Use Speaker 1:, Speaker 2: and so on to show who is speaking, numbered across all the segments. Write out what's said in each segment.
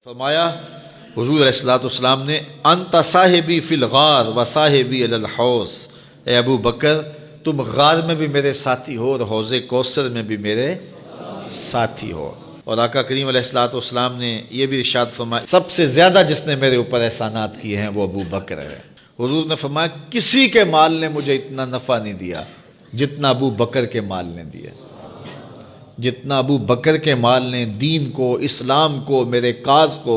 Speaker 1: فرمایا حضور علیہ الصلوۃ والسلام نے انت صاحبی فی الغار و صاحبی علی الحوض، اے ابو بکر تم غار میں بھی میرے ساتھی ہو اور حوض کوثر میں بھی میرے ساتھی ہو۔ اور آقا کریم علیہ الصلوۃ والسلام نے یہ بھی ارشاد فرمایا سب سے زیادہ جس نے میرے اوپر احسانات کیے ہیں وہ ابو بکر ہے۔ حضور نے فرمایا کسی کے مال نے مجھے اتنا نفع نہیں دیا جتنا ابو بکر کے مال نے دیا، جتنا ابو بکر کے مال نے دین کو، اسلام کو، میرے کاز کو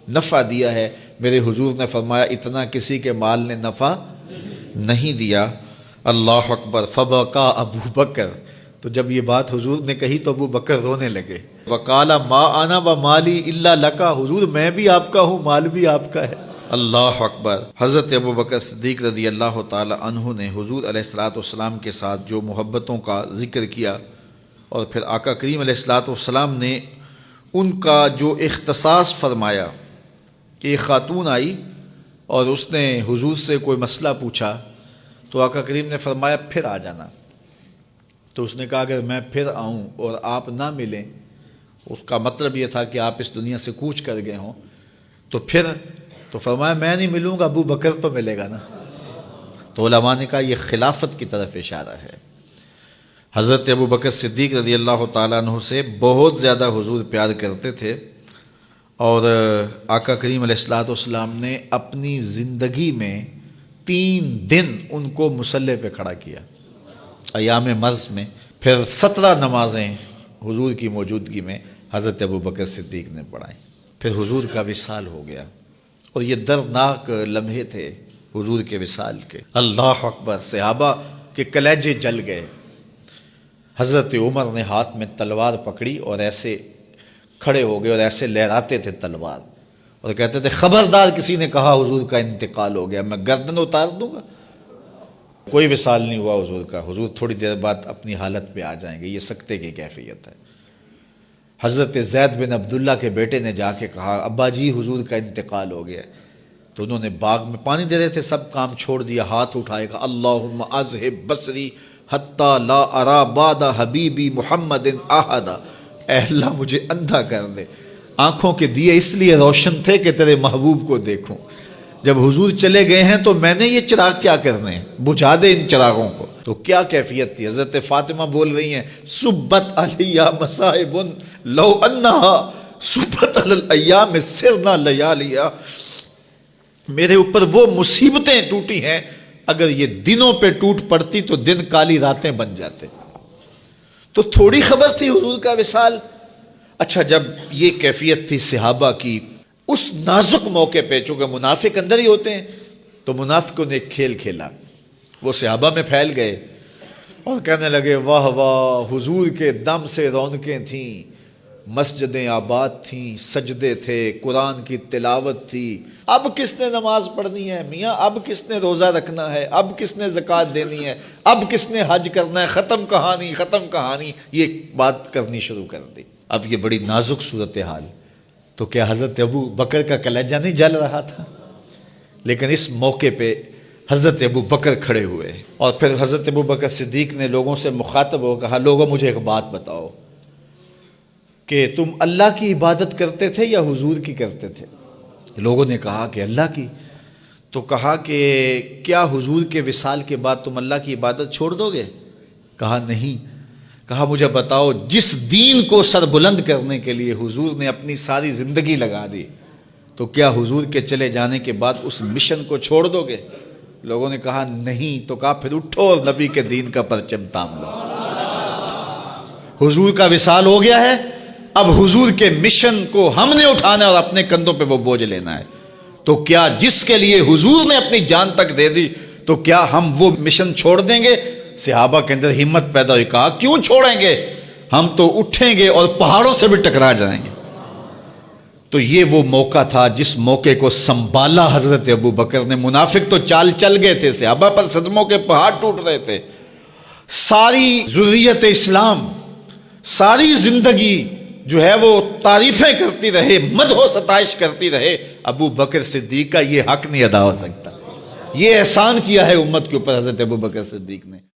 Speaker 1: نفع دیا ہے، میرے حضور نے فرمایا اتنا کسی کے مال نے نفع نہیں دیا۔ اللہ اکبر۔ فبکا ابو بکر، تو جب یہ بات حضور نے کہی تو ابو بکر رونے لگے۔ وقال ما انا ومالی الا لکا، حضور میں بھی آپ کا ہوں، مال بھی آپ کا ہے۔ اللہ اکبر۔ حضرت ابو بکر صدیق رضی اللہ تعالی عنہ نے حضور علیہ الصلوۃ والسلام کے ساتھ جو محبتوں کا ذکر کیا، اور پھر آقا کریم علیہ الصلوۃ والسلام نے ان کا جو اختصاص فرمایا کہ ایک خاتون آئی اور اس نے حضور سے کوئی مسئلہ پوچھا تو آقا کریم نے فرمایا پھر آ جانا۔ تو اس نے کہا اگر میں پھر آؤں اور آپ نہ ملیں، اس کا مطلب یہ تھا کہ آپ اس دنیا سے کوچ کر گئے ہوں، تو پھر تو فرمایا میں نہیں ملوں گا، ابو بکر تو ملے گا نا۔ تو علماء نے کہا یہ خلافت کی طرف اشارہ ہے۔ حضرت ابو بکر صدیق رضی اللہ تعالیٰ عنہ سے بہت زیادہ حضور پیار کرتے تھے، اور آقا کریم علیہ الصلوۃ والسلام نے اپنی زندگی میں 3 دن ان کو مصلی پہ کھڑا کیا ایام مرض میں، پھر 17 نمازیں حضور کی موجودگی میں حضرت ابو بکر صدیق نے پڑھائیں، پھر حضور کا وصال ہو گیا، اور یہ دردناک لمحے تھے حضور کے وصال کے۔ اللہ اکبر۔ صحابہ کے کلیجے جل گئے۔ حضرت عمر نے ہاتھ میں تلوار پکڑی اور ایسے کھڑے ہو گئے اور ایسے لہراتے تھے تلوار، اور کہتے تھے خبردار کسی نے کہا حضور کا انتقال ہو گیا میں گردن اتار دوں گا۔ کوئی وصال نہیں ہوا حضور کا، حضور تھوڑی دیر بعد اپنی حالت پہ آ جائیں گے، یہ سکتے کی کیفیت ہے۔ حضرت زید بن عبداللہ کے بیٹے نے جا کے کہا ابا جی حضور کا انتقال ہو گیا، تو انہوں نے باغ میں پانی دے رہے تھے، سب کام چھوڑ دیا، ہاتھ اٹھائے گا اللہم اذہب بصری حتی لا ارا بعد حبیبی محمد احدا، اے اللہ مجھے اندھا کر دے، آنکھوں کے دیے اس لیے روشن تھے کہ تیرے محبوب کو دیکھوں، جب حضور چلے گئے ہیں تو میں نے یہ چراغ کیا کرنے ہیں، بجھا دے ان چراغوں کو۔ تو کیا کیفیت تھی۔ حضرت فاطمہ بول رہی ہیں صبت علیہ مصائب لو انہا صبت علی الایام سرنا لیالیا، میرے اوپر وہ مصیبتیں ٹوٹی ہیں اگر یہ دنوں پہ ٹوٹ پڑتی تو دن کالی راتیں بن جاتے۔ تو تھوڑی خبر تھی حضور کا وصال۔ اچھا جب یہ کیفیت تھی صحابہ کی، اس نازک موقع پہ چونکہ منافق اندر ہی ہوتے ہیں تو منافقوں نے ایک کھیل کھیلا، وہ صحابہ میں پھیل گئے اور کہنے لگے واہ واہ حضور کے دم سے رونقیں تھیں، مسجدیں آباد تھیں، سجدے تھے، قرآن کی تلاوت تھی، اب کس نے نماز پڑھنی ہے میاں، اب کس نے روزہ رکھنا ہے، اب کس نے زکوٰۃ دینی ہے، اب کس نے حج کرنا ہے، ختم کہانی ختم کہانی، یہ بات کرنی شروع کر دی۔ اب یہ بڑی نازک صورتحال، تو کیا حضرت ابو بکر کا کلیجہ نہیں جل رہا تھا؟ لیکن اس موقع پہ حضرت ابو بکر کھڑے ہوئے، اور پھر حضرت ابو بکر صدیق نے لوگوں سے مخاطب ہو کہا لوگوں مجھے ایک بات بتاؤ کہ تم اللہ کی عبادت کرتے تھے یا حضور کی کرتے تھے؟ لوگوں نے کہا کہ اللہ کی۔ تو کہا کہ کیا حضور کے وصال کے بعد تم اللہ کی عبادت چھوڑ دو گے؟ کہا نہیں۔ کہا مجھے بتاؤ جس دین کو سر بلند کرنے کے لیے حضور نے اپنی ساری زندگی لگا دی، تو کیا حضور کے چلے جانے کے بعد اس مشن کو چھوڑ دو گے؟ لوگوں نے کہا نہیں۔ تو کہا پھر اٹھو اور نبی کے دین کا پرچم تام لو۔ حضور کا وصال ہو گیا ہے، اب حضور کے مشن کو ہم نے اٹھانا ہے اور اپنے کندھوں پہ وہ بوجھ لینا ہے۔ تو کیا جس کے لیے حضور نے اپنی جان تک دے دی تو کیا ہم وہ مشن چھوڑ دیں گے؟ صحابہ کے اندر ہمت پیدا ہوئی، کہا کیوں چھوڑیں گے، ہم تو اٹھیں گے اور پہاڑوں سے بھی ٹکرا جائیں گے۔ تو یہ وہ موقع تھا جس موقع کو سنبھالا حضرت ابو بکر نے۔ منافق تو چال چل گئے تھے، صحابہ پر صدموں کے پہاڑ ٹوٹ رہے تھے، ساری ذریت اسلام ساری زندگی جو ہے وہ تعریفیں کرتی رہے، مدح و ستائش کرتی رہے، ابو بکر صدیق کا یہ حق نہیں ادا ہو سکتا۔ یہ احسان کیا ہے امت کے اوپر حضرت ابو بکر صدیق نے۔